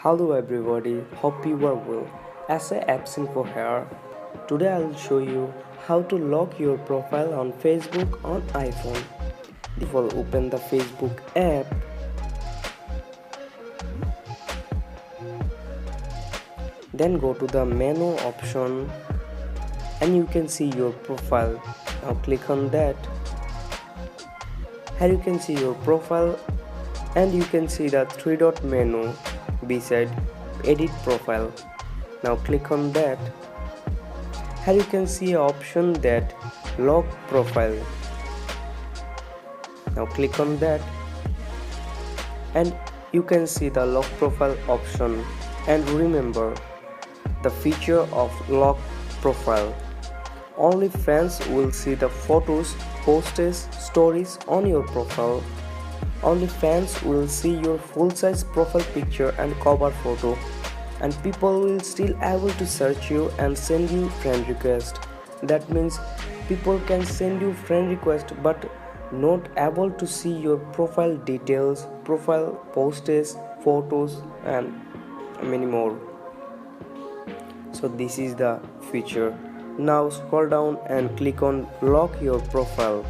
Hello everybody, hope you are well. As I absent for here, today I'll show you how to lock your profile on Facebook on iPhone. If you open the Facebook app, then go to the menu option and you can see your profile. Now click on that. Here you can see your profile and you can see the three dot menu beside edit profile. Now click on that. Here you can see an option that lock profile. Now click on that and you can see the lock profile option. And remember the feature of lock profile. Only friends will see the photos, posts, stories on your profile. Only fans will see your full-size profile picture and cover photo, and people will still able to search you and send you friend request. That means people can send you friend request but not able to see your profile details, profile posts, photos and many more. So this is the feature. Now scroll down and click on lock your profile.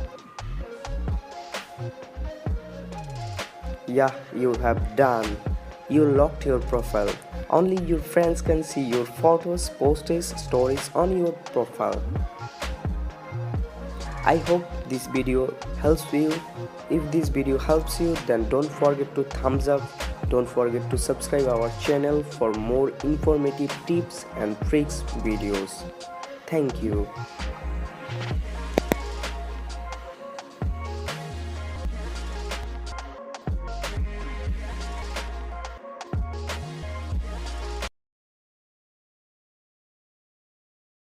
Yeah, you have done. You locked your profile. Only your friends can see your photos, posts, stories on your profile. I hope this video helps you. If this video helps you, then don't forget to thumbs up. Don't forget to subscribe our channel for more informative tips and tricks videos. Thank you.